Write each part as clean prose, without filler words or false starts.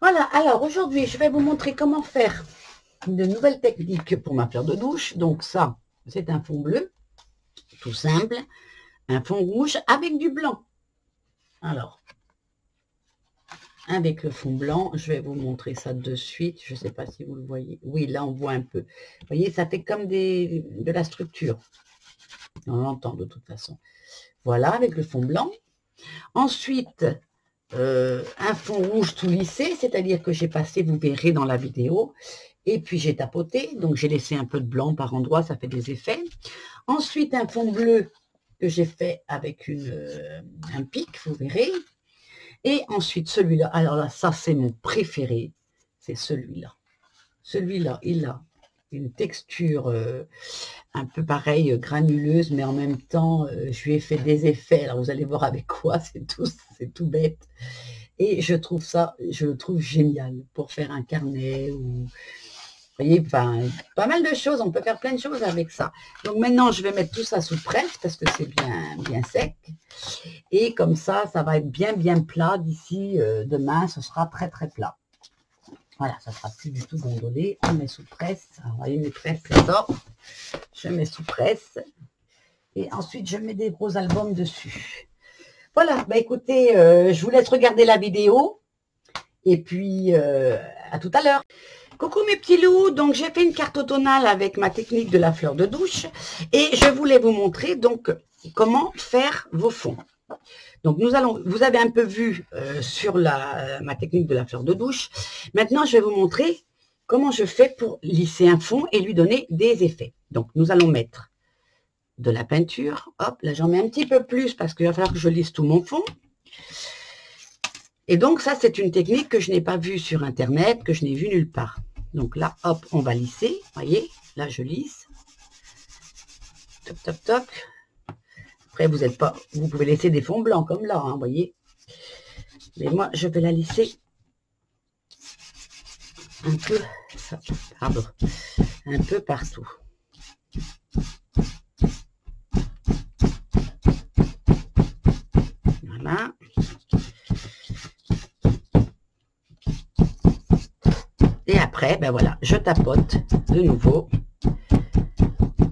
Voilà, alors aujourd'hui, je vais vous montrer comment faire de nouvelles techniques pour ma fleur de douche. Donc ça, c'est un fond bleu, tout simple, un fond rouge avec du blanc. Alors, avec le fond blanc, je vais vous montrer ça de suite. Je ne sais pas si vous le voyez. Oui, là, on voit un peu. Vous voyez, ça fait comme de la structure. On l'entend de toute façon. Voilà, avec le fond blanc. Ensuite, un fond rouge tout lissé, c'est-à-dire que j'ai passé, vous verrez dans la vidéo, et puis j'ai tapoté, donc j'ai laissé un peu de blanc par endroit, ça fait des effets. Ensuite, un fond bleu que j'ai fait avec un pic, vous verrez. Et ensuite, celui-là, alors là, ça c'est mon préféré, c'est celui-là. Celui-là, il a une texture un peu pareil, granuleuse, mais en même temps, je lui ai fait des effets. Alors, vous allez voir avec quoi, c'est tout bête. Et je trouve ça, je le trouve génial pour faire un carnet ou... Vous voyez, enfin, pas mal de choses, on peut faire plein de choses avec ça. Donc maintenant, je vais mettre tout ça sous presse parce que c'est bien sec. Et comme ça va être bien plat d'ici demain, ce sera très plat. Voilà, ça sera plus du tout gondolé. On met sous presse. Alors, vous voyez, mes presses, c'est ça. Je mets sous presse. Et ensuite, je mets des gros albums dessus. Voilà, bah écoutez, je vous laisse regarder la vidéo. Et puis, à tout à l'heure. Coucou mes petits loups, donc j'ai fait une carte automnale avec ma technique de la fleur de douche. Et je voulais vous montrer donc comment faire vos fonds. Donc vous avez un peu vu sur ma technique de la fleur de douche. Maintenant, je vais vous montrer comment je fais pour lisser un fond et lui donner des effets. Donc, nous allons mettre de la peinture. Hop, là, j'en mets un petit peu plus parce qu'il va falloir que je lisse tout mon fond. Et donc, ça, c'est une technique que je n'ai pas vue sur Internet, que je n'ai vue nulle part. Donc là, hop, on va lisser. Vous voyez, là, je lisse. Toc. Après, vous pouvez laisser des fonds blancs comme là, vous voyez. Mais moi, je vais la lisser un peu, un peu partout. Voilà. Et après, ben voilà, je tapote de nouveau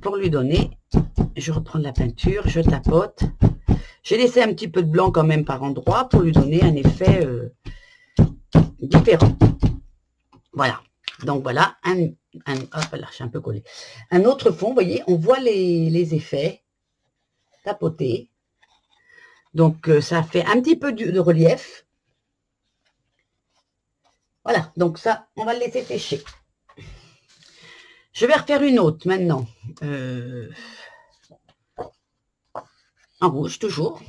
pour lui donner. Je reprends de la peinture, je tapote. J'ai laissé un petit peu de blanc quand même par endroit pour lui donner un effet différent. Voilà. Donc voilà, hop là, je suis un peu collé. Un autre fond, vous voyez, on voit les effets tapoter. Donc ça fait un petit peu de relief. Voilà, donc ça, on va le laisser sécher. Je vais refaire une autre maintenant. En rouge, toujours.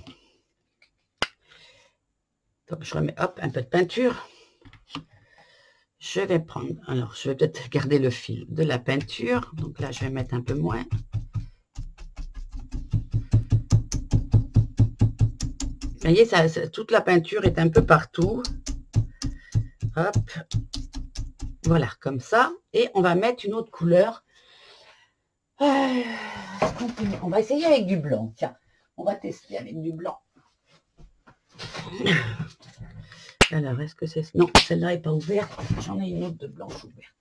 Donc, je remets, hop, un peu de peinture. Je vais prendre, alors, je vais peut-être garder le fil de la peinture. Donc là, je vais mettre un peu moins. Vous voyez, toute la peinture est un peu partout. Hop. Voilà, comme ça. Et on va mettre une autre couleur. On va essayer avec du blanc. Tiens, on va tester avec du blanc. Alors, est-ce que c'est... Non, celle-là n'est pas ouverte. J'en ai une autre de blanche ouverte.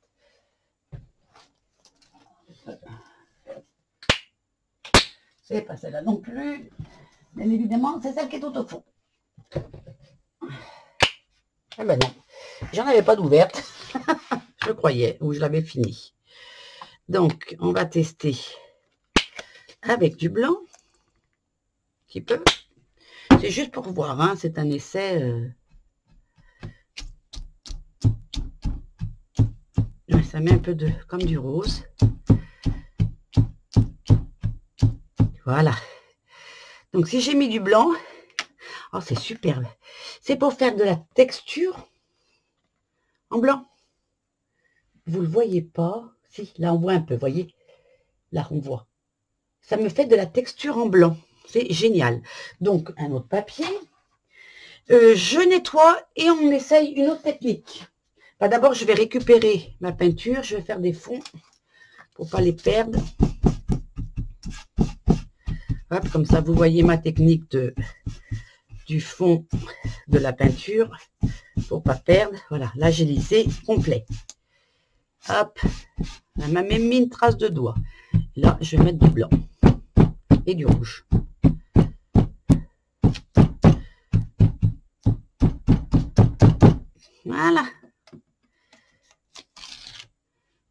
C'est pas celle-là non plus. Bien évidemment, c'est celle qui est tout au fond. Eh ben non, j'en avais pas d'ouverte. Je croyais, ou je l'avais fini. Donc, on va tester avec du blanc. Un petit peu. C'est juste pour voir, hein, c'est un essai... Ça met un peu comme du rose. Voilà. Donc si j'ai mis du blanc, oh c'est superbe. C'est pour faire de la texture en blanc. Vous le voyez pas? Si, là on voit un peu, voyez? Là on voit. Ça me fait de la texture en blanc. C'est génial. Donc un autre papier. Je nettoie et on essaye une autre technique. D'abord, je vais récupérer ma peinture. Je vais faire des fonds pour ne pas les perdre. Hop, comme ça, vous voyez ma technique de du fond de la peinture pour pas perdre. Voilà, là j'ai lissé complet. Hop, elle m'a même mis une trace de doigt. Là, je vais mettre du blanc et du rouge. Voilà.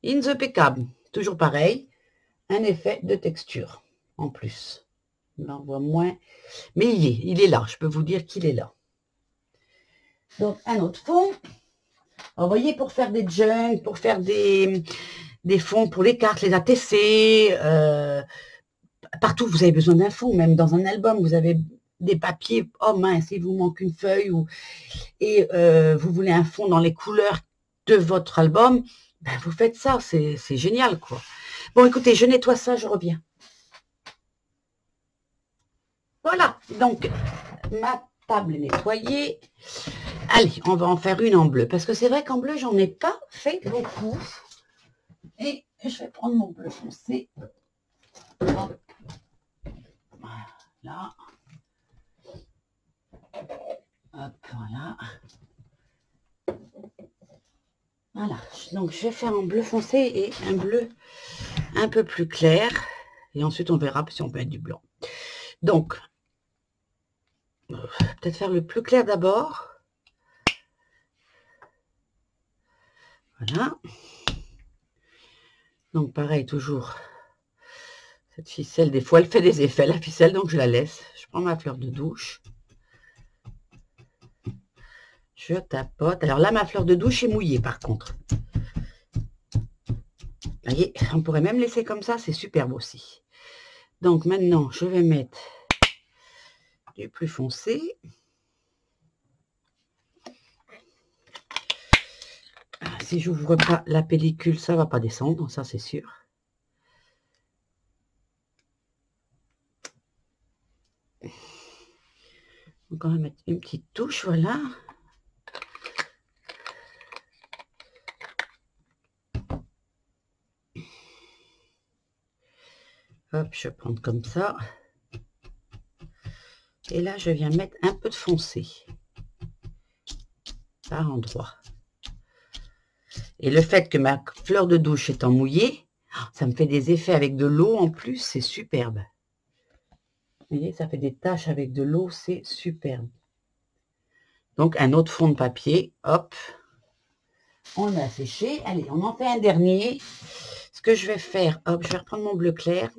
In the impeccable. Toujours pareil. Un effet de texture en plus. Là, on voit moins. Mais il est là. Je peux vous dire qu'il est là. Donc, un autre fond. Alors, vous voyez, pour faire des junk, pour faire des fonds pour les cartes, les ATC, partout, vous avez besoin d'un fond. Même dans un album, vous avez des papiers. Oh mince, il vous manque une feuille et vous voulez un fond dans les couleurs de votre album. Ben, vous faites ça. C'est génial, quoi. Bon, écoutez, je nettoie ça, je reviens. Voilà, donc, ma table est nettoyée. Allez, on va en faire une en bleu. Parce que c'est vrai qu'en bleu, j'en ai pas fait beaucoup. Et je vais prendre mon bleu foncé. Voilà. Hop, voilà. Voilà, donc je vais faire un bleu foncé et un bleu un peu plus clair. Et ensuite, on verra si on peut mettre du blanc. Donc, peut-être faire le plus clair d'abord. Voilà. Donc, pareil, toujours. Cette ficelle, des fois, elle fait des effets, la ficelle, donc je la laisse. Je prends ma fleur de douche. Je tapote. Alors là, ma fleur de douche est mouillée, par contre. Vous voyez, on pourrait même laisser comme ça, c'est superbe aussi. Donc maintenant, je vais mettre du plus foncé. Si j'ouvre pas la pellicule, ça va pas descendre, ça c'est sûr. Donc on va mettre une petite touche, voilà. Hop, je vais prendre comme ça. Et là, je viens mettre un peu de foncé. Par endroit. Et le fait que ma fleur de douche étant mouillée, ça me fait des effets avec de l'eau en plus, c'est superbe. Vous voyez, ça fait des taches avec de l'eau, c'est superbe. Donc, un autre fond de papier, hop. On a séché. Allez, on en fait un dernier. Ce que je vais faire, hop, je vais reprendre mon bleu clair.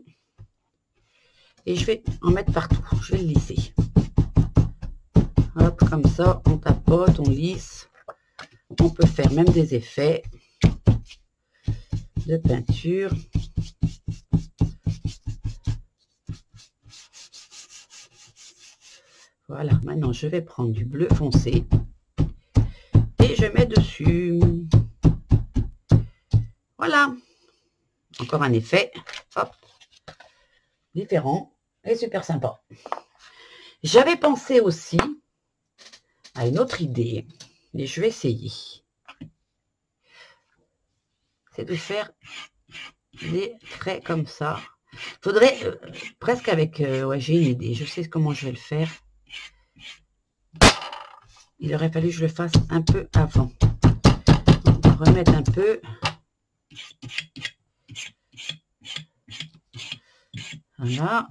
Et je vais en mettre partout. Je vais le lisser. Hop, comme ça, on tapote, on lisse. On peut faire même des effets de peinture. Voilà, maintenant je vais prendre du bleu foncé. Et je mets dessus. Voilà. Encore un effet. Hop. Différent et super sympa. J'avais pensé aussi à une autre idée, et je vais essayer. C'est de faire des traits comme ça. Faudrait presque avec... ouais, j'ai une idée. Je sais comment je vais le faire. Il aurait fallu que je le fasse un peu avant. On va remettre un peu. Voilà.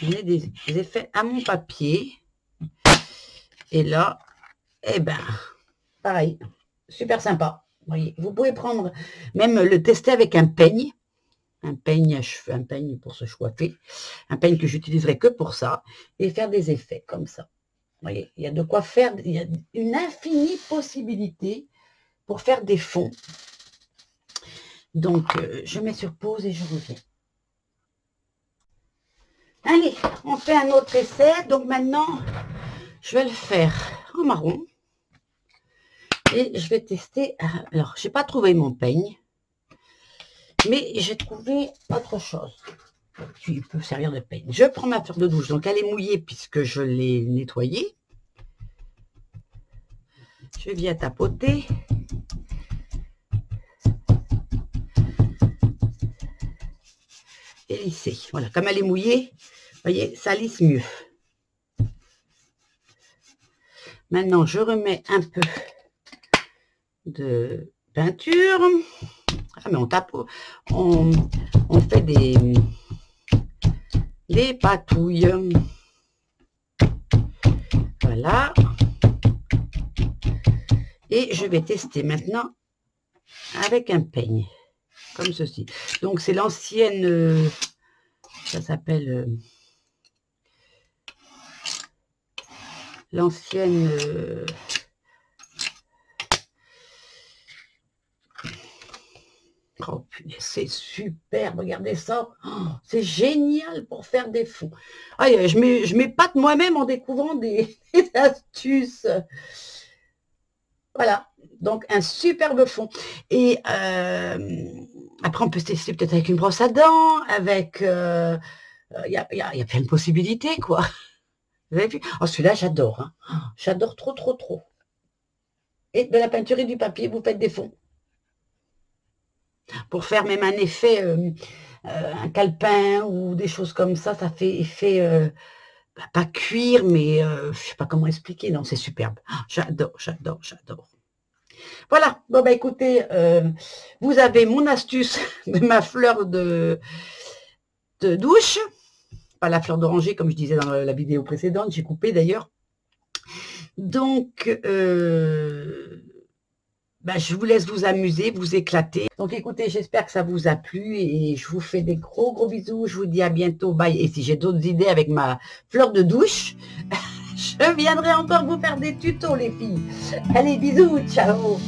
On a des effets à mon papier. Et là, eh ben, pareil, super sympa. Vous voyez, vous pouvez prendre, même le tester avec un peigne à cheveux, un peigne pour se coiffer, un peigne que j'utiliserai que pour ça, et faire des effets comme ça. Vous voyez, il y a de quoi faire, il y a une infinie possibilité pour faire des fonds. Donc, je mets sur pause et je reviens. Allez, on fait un autre essai. Donc maintenant, je vais le faire en marron. Et je vais tester. Alors, j'ai pas trouvé mon peigne. Mais j'ai trouvé autre chose qui peut servir de peigne. Je prends ma fleur de douche. Donc, elle est mouillée puisque je l'ai nettoyée. Je viens tapoter. Et lisser. Voilà, comme elle est mouillée, vous voyez, ça lisse mieux. Maintenant, je remets un peu de peinture. Ah, mais on tape, on fait des patouilles. Voilà. Et je vais tester maintenant avec un peigne, comme ceci. Donc, c'est l'ancienne, ça s'appelle l'ancienne... oh, c'est super, regardez ça. Oh, c'est génial pour faire des fonds. Ah, je m'épate moi-même en découvrant des astuces. Voilà, donc un superbe fond. Et après, on peut tester peut-être avec une brosse à dents, avec... il y a plein de possibilités, quoi. Vous avez vu? Oh, celui-là, j'adore. Hein. Oh, j'adore trop, trop, trop. Et de la peinture et du papier, vous faites des fonds. Pour faire même un effet, un calepin ou des choses comme ça fait effet, pas cuir, mais je sais pas comment expliquer. Non, c'est superbe. Oh, j'adore, j'adore, j'adore. Voilà, bon bah écoutez, vous avez mon astuce de ma fleur de douche, pas la fleur d'oranger comme je disais dans la vidéo précédente, j'ai coupé d'ailleurs. Donc, bah, je vous laisse vous amuser, vous éclater. Donc écoutez, j'espère que ça vous a plu et je vous fais des gros gros bisous. Je vous dis à bientôt, bye. Et si j'ai d'autres idées avec ma fleur de douche, je viendrai encore vous faire des tutos les filles. Allez, bisous, ciao.